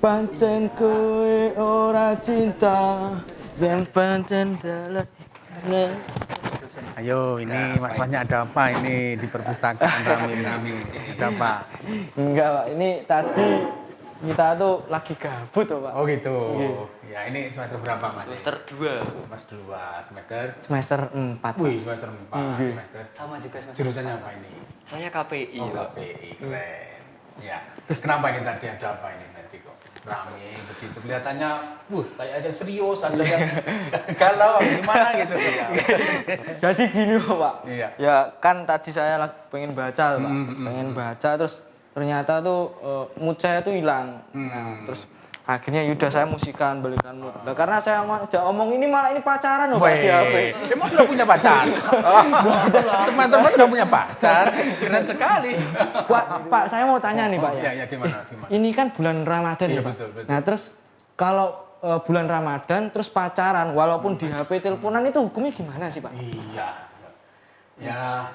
Pancen kowe ora cinta, yang pancen dalam. Ayo, ini mas-masnya ada apa ini di perpustakaan Rami ini? Ada apa? Enggak Pak, ini tadi kita tuh lagi gabut tuh Pak. Oh gitu. Iya. Ya ini semester berapa mas? Semester 2. Semester 2, Semester 4. Wih semester 4, semester. Sama juga semester. Jurusannya apa ini? Saya KPI, Oh, Pak. KPI, keren. Ya, terus kenapa ini tadi ada apa ini tadi kok? Rame begitu kelihatannya, kayak aja serius, ada yang galau, gimana gitu. Jadi gini loh Pak. Iya. Ya kan tadi saya pengen baca Pak. Pengen baca terus ternyata tuh mood saya tuh hilang. Nah, terus akhirnya yaudah saya musikan balikan mood. Nah, karena saya omong ini malah ini pacaran loh Pak di HP. Emang sudah punya pacar? Semester sudah punya pacar? Keren sekali. Pak, saya mau tanya nih Pak ya. Iya, gimana? Ini kan bulan Ramadan Iya, ya Pak. betul. Nah terus kalau bulan Ramadan terus pacaran walaupun di HP teleponan itu hukumnya gimana sih Pak? Iya. Ya,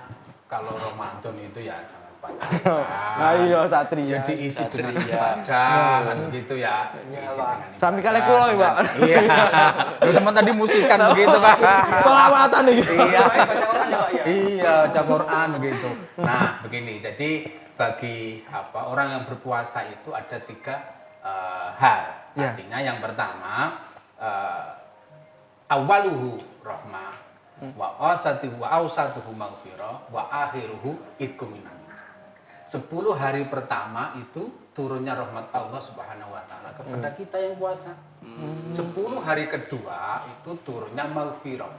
kalau Ramadan itu ya jangan pacaran. Nah iya satria. Ya diisi dengan ibadah kan begitu ya. Diisi dengan ibadah. Sampai kali kulo ya Pak. Iya. Terus sama tadi musikan begitu Pak. Selawatan nih. Iya. Iya, baca Quran begitu. Nah, begini. Jadi bagi orang yang berpuasa itu ada 3 hal. Ya. Artinya yang pertama awaluhu rahmah wa awsatuhu maghfirah wa akhiruhu itqum minan. 10 hari pertama itu turunnya rahmat Allah Subhanahu wa taala kepada kita yang puasa. 10 hari kedua itu turunnya maghfirah,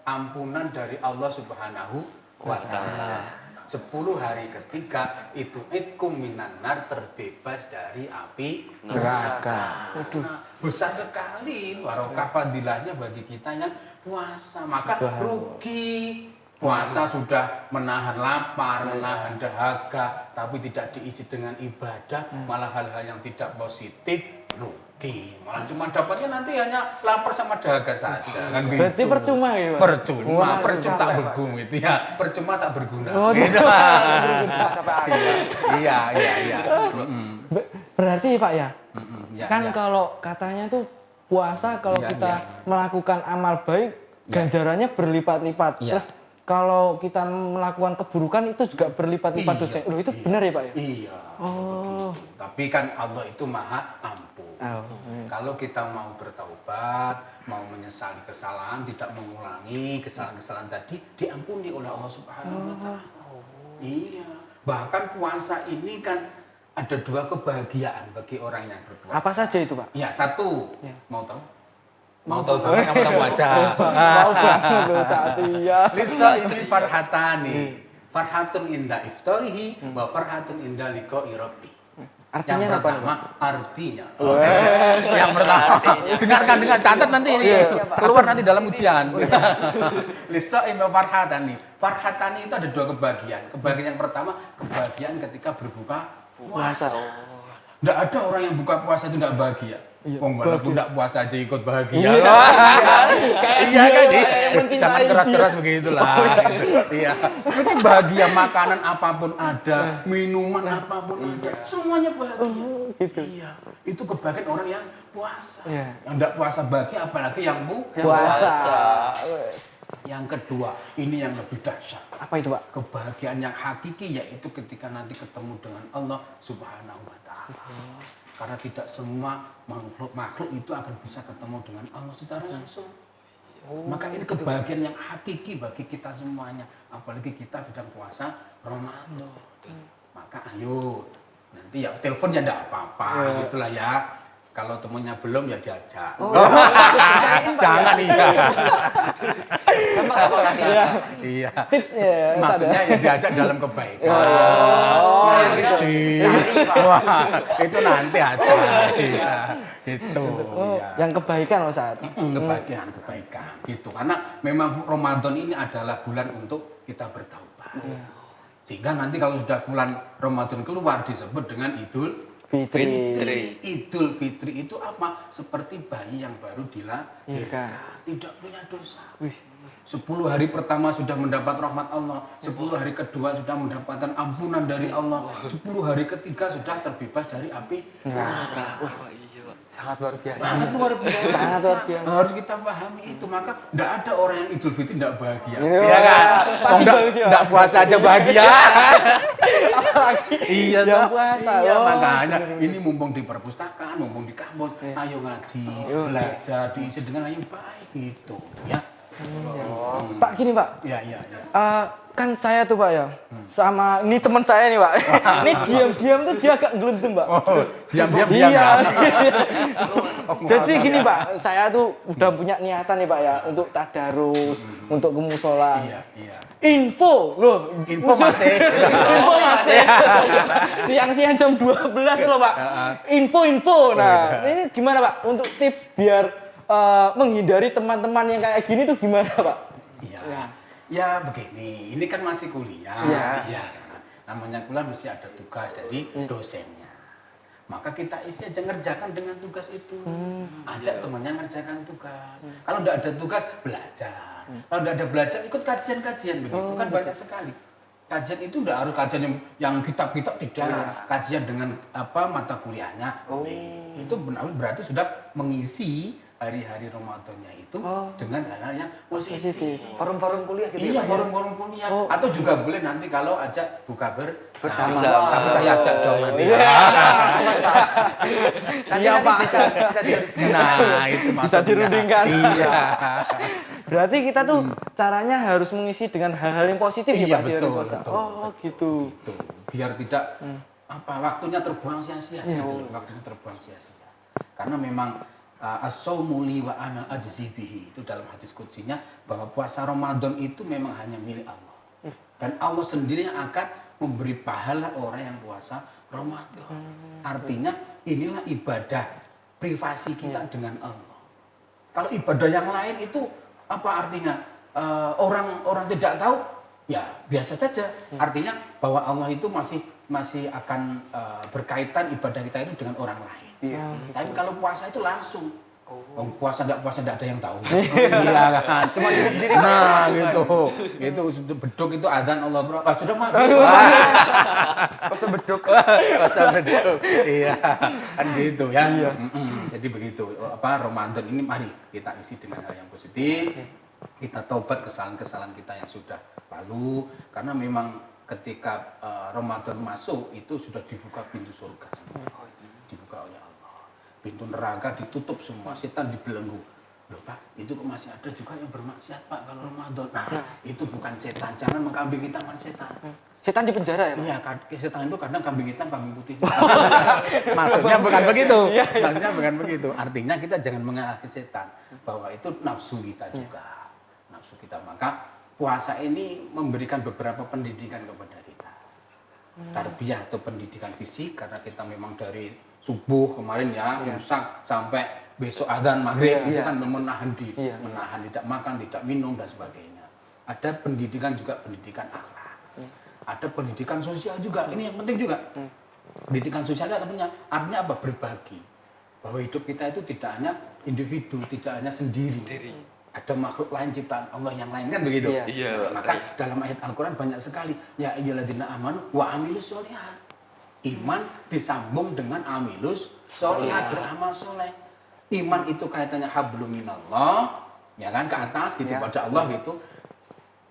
ampunan dari Allah Subhanahu wa taala. 10 hari ketiga itu itqum minan nar, terbebas dari api neraka. Waduh, besar sekali barokah fadilahnya bagi kita yang puasa. Maka rugi puasa sudah menahan lapar, menahan dahaga, tapi tidak diisi dengan ibadah, malah hal-hal yang tidak positif, rugi. Malah cuma dapatnya nanti hanya lapar sama dahaga saja. Kan gitu. Berarti percuma ya Pak? Percuma tak berguna itu ya, percuma tak berguna. Oh, gitu. Sampai akhir. Iya. Berarti Pak ya, Ya, kan ya. kalau katanya tuh puasa kalau Ya, kita ya. melakukan amal baik ganjarannya berlipat-lipat. Ya. Terus kalau kita melakukan keburukan itu juga berlipat-lipat Iya, dosanya. Loh itu benar ya Pak ya? Iya. Oh. Tapi kan Allah itu maha ampun. Kalau kita mau bertaubat, mau menyesali kesalahan, tidak mengulangi kesalahan-kesalahan tadi, diampuni oleh Allah Subhanahu wa taala. Iya. Bahkan puasa ini kan ada 2 kebahagiaan bagi orang yang berpuasa. Apa saja itu Pak? Ya, 1. Ya. Mau tahu? Mau tahu banget, kamu tahu aja. Mau banget loh Satria. Lisa ini farhatani. Farhatun inda iftarihi wa farhatun inda liqa'i rabbi. Artinya Yang apa nih pertama Pak? artinya. Yang pertama dengarkan catat nanti ini keluar nanti dalam ujian. Lisa ini farhatani. Farhatani itu ada 2 kebahagiaan. Kebahagiaan yang pertama kebahagiaan ketika berbuka puasa. Nggak ada orang yang buka puasa itu nggak bahagia. Iya, Walaupun nggak puasa aja ikut bahagia. Kayak Iya kan? dia yang mencintai Jangan dia. keras-keras begitulah. Iya. Ini bahagia, makanan apapun ada, minuman apapun ada, semuanya bahagia. Gitu. Iya. Itu kebahagiaan orang yang puasa. Iya. Yang nggak puasa bahagia, apalagi yang Puasa. Yang kedua, ini yang lebih dahsyat. Apa itu Pak? Kebahagiaan yang hakiki yaitu ketika nanti ketemu dengan Allah Subhanahu wa taala. Karena tidak semua makhluk itu akan bisa ketemu dengan Allah secara langsung. Maka ini kebahagiaan yang hakiki bagi kita semuanya, apalagi kita sedang puasa Ramadan. Maka ayo, nanti ya telepon ya enggak apa-apa, gitulah ya. Kalau temunya belum ya diajak. Jangan iya. Tips ya. Maksudnya ya diajak dalam kebaikan. Gitu. Wah, itu nanti aja. Iya, gitu. Iya. Yang kebaikan loh saat. Kebaikan gitu. Karena memang Ramadan ini adalah bulan untuk kita bertaubat. Sehingga nanti kalau sudah bulan Ramadan keluar disebut dengan Idul Fitri. Idul Fitri itu apa? Seperti bayi yang baru dilahirkan, Iya. tidak punya dosa. Wih. 10 hari pertama sudah mendapat rahmat Allah, 10 hari kedua sudah mendapatkan ampunan dari Allah, 10 hari ketiga sudah terbebas dari api neraka. Wah, iya, Pak. Sangat luar biasa. Sangat luar biasa. Sangat luar biasa. Harus kita pahami itu. Maka tidak ada orang yang Idul Fitri tidak bahagia. Iya, Iya kan? pasti Enggak, bagus ya. enggak puasa aja bahagia. Apalagi Iya, yang toh. puasa. Iya, Oh, makanya ini mumpung di perpustakaan, mumpung di kampus, ayo ngaji, belajar, diisi dengan yang baik gitu, ya. Pak gini Pak, Iya, iya, iya. kan saya tuh Pak ya, sama ini teman saya nih Pak. Ini diam-diam tuh dia agak gelendem Pak. Oh, diam-diam Iya. ya. Jadi gini Pak, saya tuh udah punya niatan nih Pak ya untuk tadarus, untuk ke musola. Iya, iya. Info loh, Info masih. info masih. Siang-siang jam 12 loh Pak. Info. Nah, ini gimana Pak untuk tips biar menghindari teman-teman yang kayak gini tuh gimana Pak? Iya. Ya begini, ini kan masih kuliah. Iya. Iya. Namanya kuliah mesti ada tugas dari dosennya. Maka kita isi aja ngerjakan dengan tugas itu. Ajak temannya ngerjakan tugas. Kalau enggak ada tugas, belajar. Kalau enggak ada belajar, ikut kajian-kajian begitu. Kan banyak sekali. Kajian itu enggak harus kajian yang kitab-kitab, tidak. Kajian dengan apa mata kuliahnya. Itu benar berarti sudah mengisi hari-hari Ramadannya itu dengan hal-hal yang positif. Forum-forum kuliah gitu Iya, ya, Pak? forum-forum kuliah. Atau juga boleh nanti kalau ajak buka bersama. Bersama. Tapi saya ajak dong nanti. Siapa? Bisa didiskusikan. Nah, itu Bisa maksudnya. dirundingkan. Iya. Berarti kita tuh caranya harus mengisi dengan hal-hal yang positif Iya, ya Pak di hari betul, puasa. betul. Oh gitu. Tuh, biar tidak waktunya terbuang sia-sia. Iya. Gitu, waktunya terbuang sia-sia. Karena memang as-saumu li wa ana ajzi bihi, itu dalam hadis kutsinya bahwa puasa Ramadan itu memang hanya milik Allah. Dan Allah sendiri yang akan memberi pahala orang yang puasa Ramadan. Artinya inilah ibadah privasi kita dengan Allah. Kalau ibadah yang lain itu apa artinya? Orang tidak tahu, ya biasa saja. Artinya bahwa Allah itu masih akan berkaitan ibadah kita itu dengan orang lain. Tapi kalau puasa itu langsung. Puasa enggak ada yang tahu. Iya kan. Cuma diri sendiri. Nah, gitu. Itu beduk itu azan Allah bro. Sudah maghrib. Pas beduk. Puasa beduk. Iya. Kan gitu ya. Jadi begitu. Ramadan ini mari kita isi dengan hal yang positif. Kita tobat kesalahan-kesalahan kita yang sudah lalu, karena memang ketika Ramadan masuk itu sudah dibuka pintu surga semua. Dibuka oleh Allah. Pintu neraka ditutup semua, setan dibelenggu. Loh Pak, itu kok masih ada juga yang bermaksiat Pak kalau Ramadan. Nah, itu bukan setan, jangan mengkambing hitamkan setan. Setan di penjara ya Pak? Iya, setan itu kadang kambing hitam, kambing putih. Maksudnya bukan begitu. Maksudnya bukan begitu. Artinya kita jangan mengalahkan setan, bahwa itu nafsu kita juga. Nafsu kita. Maka puasa ini memberikan beberapa pendidikan kepada kita. Tarbiyah atau pendidikan fisik, karena kita memang dari subuh kemarin ya, imsak sampai besok azan maghrib itu kan menahan diri, menahan tidak makan, tidak minum dan sebagainya. Ada pendidikan juga pendidikan akhlak. Ada pendidikan sosial juga. Ini yang penting juga. Pendidikan sosial artinya apa? Berbagi. Bahwa hidup kita itu tidak hanya individu, tidak hanya sendiri. Ada makhluk lain ciptaan Allah yang lain kan begitu. Iya. Maka dalam ayat Al-Qur'an banyak sekali ya ayyuhalladzina amanu wa amilus sholihat. Iman disambung dengan amilus sholihat, beramal soleh. Iman itu kaitannya hablum minallah, ya kan, ke atas gitu pada Allah gitu.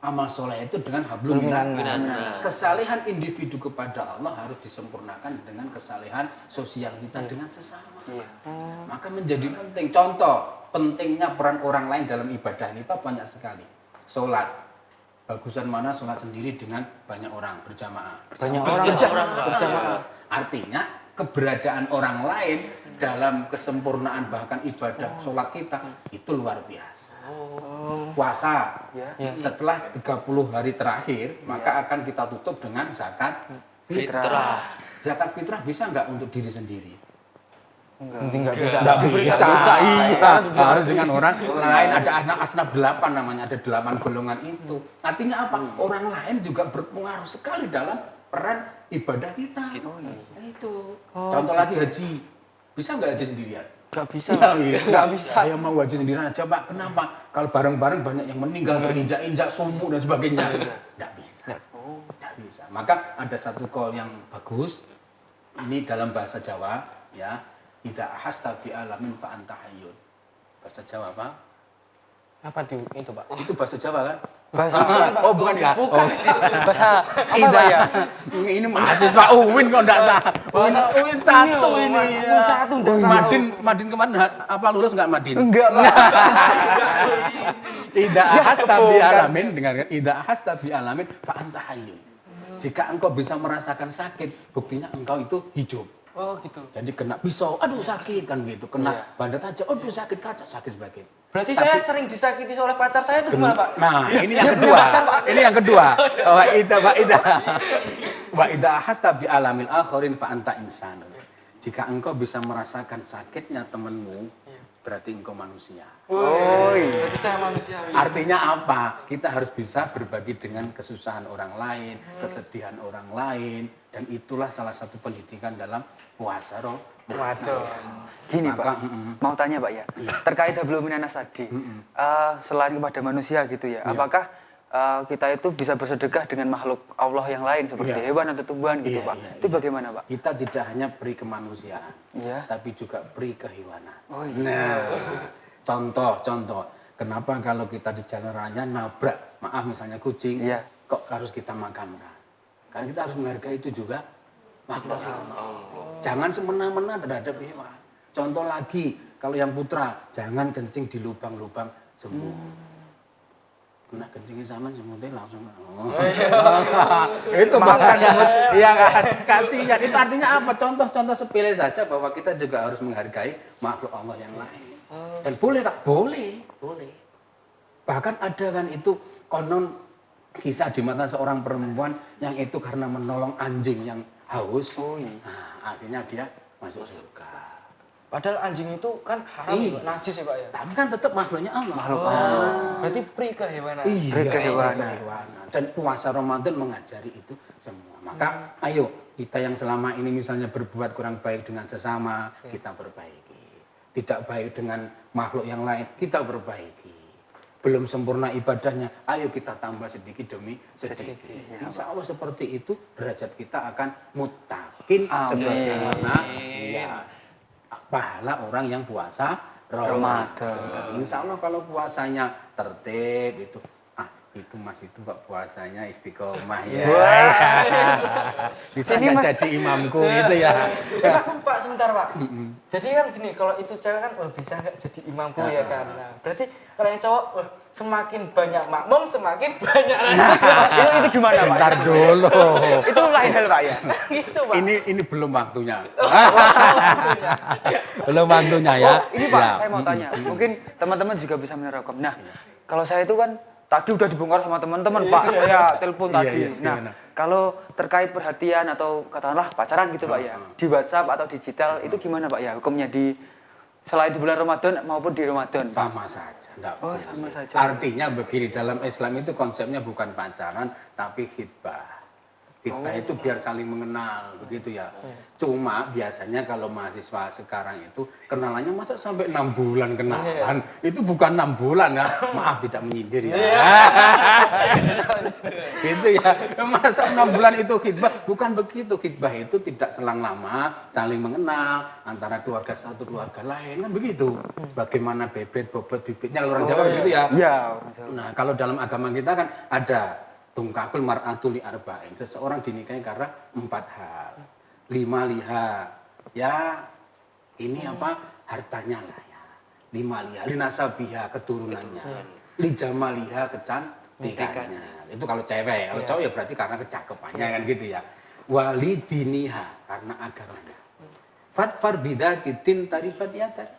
Amal soleh itu dengan hablum minannas. Kesalehan individu kepada Allah harus disempurnakan dengan kesalehan sosial kita dengan sesama. Maka menjadi penting. Contoh pentingnya peran orang lain dalam ibadah kita banyak sekali. Sholat. Bagusan mana sholat sendiri dengan banyak orang berjamaah. Banyak orang berjamaah. Artinya keberadaan orang lain dalam kesempurnaan bahkan ibadah sholat kita itu luar biasa. Puasa setelah 30 hari terakhir maka akan kita tutup dengan zakat fitrah. Zakat fitrah bisa nggak untuk diri sendiri? Enggak bisa. Nggak bisa. Iya, harus dengan orang lain. Ada asnaf 8 namanya, ada 8 golongan itu. Artinya apa? Orang lain juga berpengaruh sekali dalam peran ibadah kita. Nah, itu. Contoh lagi haji. Bisa nggak haji sendirian? Nggak bisa. Nggak bisa. Saya mau haji sendirian aja Pak. Kenapa? Kalau bareng-bareng banyak yang meninggal, terinjak-injak, sumuk dan sebagainya. Nggak bisa. Nggak bisa. Maka ada satu call yang bagus. Ini dalam bahasa Jawa, ya. Idza ahasta bi alamin fa anta hayyun. Bahasa Jawa apa? Apa itu Pak? Itu bahasa Jawa kan? Bahasa Oh bukan ya? Bukan. bahasa apa Pak ya? Ini mahasiswa UIN kok enggak tahu. UIN satu ini. UIN satu, enggak tahu. Madin kemarin apa lulus enggak Madin? Enggak Pak. Idza ahasta bi alamin, dengarkan. Idza ahasta bi alamin fa anta hayyun. Jika engkau bisa merasakan sakit, buktinya engkau itu hidup. Oh gitu. Jadi kena pisau, aduh sakit kan gitu. Kena benda tajam, aduh sakit kaca, sakit sebagainya. Berarti saya sering disakiti oleh pacar saya itu gimana Pak? Nah, ini yang kedua. Ini yang kedua. Wa idza ahasta bi alamil akharin fa anta insan. Jika engkau bisa merasakan sakitnya temanmu, berarti engkau manusia. Berarti saya manusiawi. Artinya apa? Kita harus bisa berbagi dengan kesusahan orang lain, kesedihan orang lain, dan itulah salah satu pendidikan dalam puasa Waduh. Gini Maka, Pak, mau tanya Pak ya, terkait hablum minanas tadi, selain kepada manusia gitu ya, apakah kita itu bisa bersedekah dengan makhluk Allah yang lain seperti hewan atau tumbuhan gitu Pak? Itu bagaimana Pak? Kita tidak hanya beri kemanusiaan, Iya. tapi juga beri kehewanan. Oh iya. Nah, contoh. Kenapa kalau kita di jalan raya nabrak, maaf misalnya kucing, Iya. kok harus kita makamkan? Karena kita harus menghargai itu juga makhluk Allah. Jangan semena-mena terhadap hewan. Contoh lagi, kalau yang putra, jangan kencing di lubang-lubang semut. Kena kencingnya sama semutnya langsung. Itu bahkan semut. Iya kan, kasihan. Itu artinya apa? Contoh-contoh sepele saja bahwa kita juga harus menghargai makhluk Allah yang lain. Dan boleh tak? Boleh. Bahkan ada kan itu konon kisah di mata seorang perempuan yang itu karena menolong anjing yang haus. Nah, akhirnya dia masuk surga. Padahal anjing itu kan haram, Iya. najis ya Pak ya. Tapi kan tetap makhluknya Allah. Makhluk Berarti pri kehewanan. Iya, Beri kehewanan. Dan puasa Ramadan mengajari itu semua. Maka ayo kita yang selama ini misalnya berbuat kurang baik dengan sesama, kita perbaiki. Tidak baik dengan makhluk yang lain, kita perbaiki. Belum sempurna ibadahnya, ayo kita tambah sedikit demi sedikit. Insya Allah seperti itu derajat kita akan muttaqin sebagaimana pahala orang yang puasa Ramadan. Insya Allah kalau puasanya tertib itu Mas itu Pak puasanya istiqomah ya. Bisa nggak jadi imamku gitu ya. Pak sebentar Pak. Jadi kan gini, kalau itu cewek kan bisa nggak jadi imamku ya kan. Nah, berarti kalau yang cowok semakin banyak makmum semakin banyak Itu gimana Pak? Bentar dulu. Itu lain hal Pak ya? gitu Pak. Ini belum waktunya. Belum waktunya ya. Ini Pak, Ya. saya mau tanya. Mungkin teman-teman juga bisa menerapkan. Nah, kalau saya itu kan tadi udah dibongkar sama teman-teman Pak. Saya telepon tadi. Iya, Nah, gimana? kalau terkait perhatian atau katakanlah pacaran gitu Pak ya, di WhatsApp atau digital itu gimana Pak ya hukumnya selain di bulan Ramadan maupun di Ramadan? Pak? Sama saja. Oh, sama saja. Artinya begini, dalam Islam itu konsepnya bukan pacaran, tapi khitbah. Khitbah itu biar saling mengenal, begitu ya. Cuma biasanya kalau mahasiswa sekarang itu kenalannya masa sampai 6 bulan kenalan. Itu bukan 6 bulan ya, maaf tidak menyindir ya. Gitu ya, masa 6 bulan itu khitbah, bukan begitu. Khitbah itu tidak selang lama, saling mengenal antara keluarga satu, keluarga lain, kan begitu. Bagaimana bebet, bobot, bibitnya, kalau orang Jawa begitu ya. Iya, orang Jawa. Nah, kalau dalam agama kita kan ada tungkakul mar'atu li arba'in. Seseorang dinikahi karena 4 hal. 5 liha. Ya, ini apa? Hartanya lah ya. 5 liha. Linasabiha, keturunannya. Lijamaliha, kecantikannya. Itu kalau cewek. Kalau cowok ya berarti karena kecakapannya kan gitu ya. Walidiniha, karena agamanya. Fatfar bidati tin taribat yatar.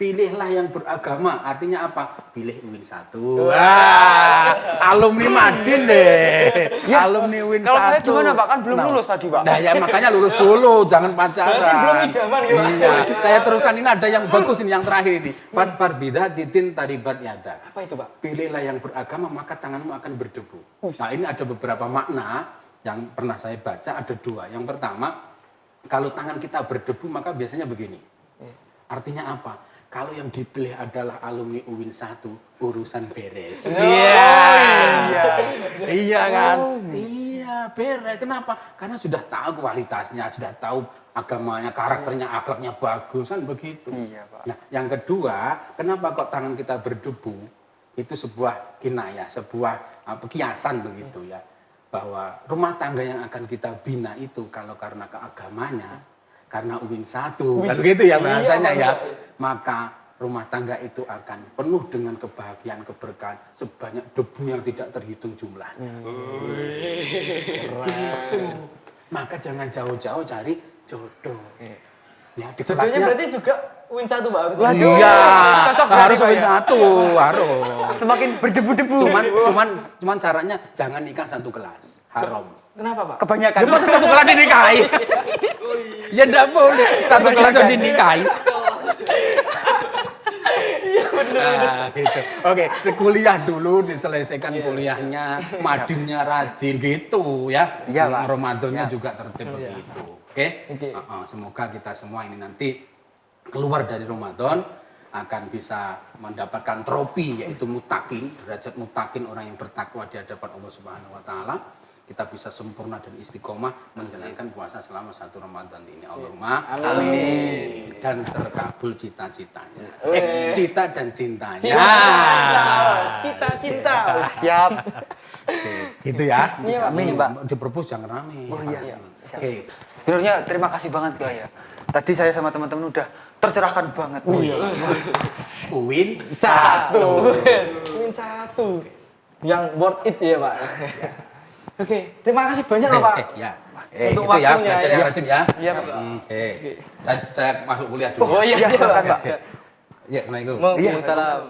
Pilihlah yang beragama, artinya apa? Pilih UIN 1. Wah, alumni Madin deh. Alumni UIN 1. Kalau saya gimana Pak? Kan belum lulus tadi Pak. Nah ya makanya lulus dulu, jangan pacaran. Berarti belum idaman ya, Pak? Iya, saya teruskan ini ada yang bagus ini, yang terakhir ini. Fatfar bidatitin taribat yada. Apa itu Pak? Pilihlah yang beragama, maka tanganmu akan berdebu. Nah ini ada beberapa makna. yang pernah saya baca ada dua. Yang pertama, kalau tangan kita berdebu maka biasanya begini. Artinya apa? Kalau yang dipilih adalah alumni UIN 1, urusan beres. Iya kan? Iya, beres. Kenapa? Karena sudah tahu kualitasnya, sudah tahu agamanya, karakternya, akhlaknya bagus kan begitu. Iya, Pak. Nah, yang kedua, kenapa kok tangan kita berdebu? Itu sebuah kinayah, sebuah kiasan begitu ya. Bahwa rumah tangga yang akan kita bina itu kalau karena keagamanya, karena UIN 1, kan begitu ya bahasanya ya. Maka rumah tangga itu akan penuh dengan kebahagiaan, keberkahan sebanyak debu yang tidak terhitung jumlahnya. Gitu. Maka jangan jauh-jauh cari jodoh. Ya, di Jodohnya kelasnya berarti juga Win 1 Pak harus. Waduh. iya, Cocok harus berarti, Pak, UIN ya? 1, harus. Semakin berdebu-debu. Cuman syaratnya jangan nikah satu kelas, haram. Kenapa Pak? Kebanyakan. Ya masa satu kelas dinikahi? Ya enggak boleh, satu kelas harus dinikahi. Nah, gitu. Oke, kuliah dulu diselesaikan kuliahnya, madingnya rajin gitu ya. Iya, Pak. Ramadannya juga tertib begitu. Oke. Semoga kita semua ini nanti keluar dari Ramadan akan bisa mendapatkan trofi yaitu mutakin, derajat mutakin orang yang bertakwa di hadapan Allah Subhanahu wa taala. Kita bisa sempurna dan istiqomah menjalankan puasa selama 1 Ramadan ini. Allahumma amin. Dan terkabul cita-citanya. Cita dan cintanya. Cita-cinta. Siap. Oke, gitu ya. Iya, Pak. Amin, Pak. Di perpus jangan rame. Oh iya. Oke. Sebenarnya terima kasih banget Pak ya. Tadi saya sama teman-teman udah tercerahkan banget. UIN 1. Win 1. Yang worth it ya Pak. Oke, terima kasih banyak loh Pak. Ya. Untuk Itu ya, waktunya, belajar ya. yang rajin ya. Iya Pak. Oke. Saya masuk kuliah dulu. Oh iya, Iya, siap, silakan, Pak. Pak. Ya, Assalamualaikum. Waalaikumsalam.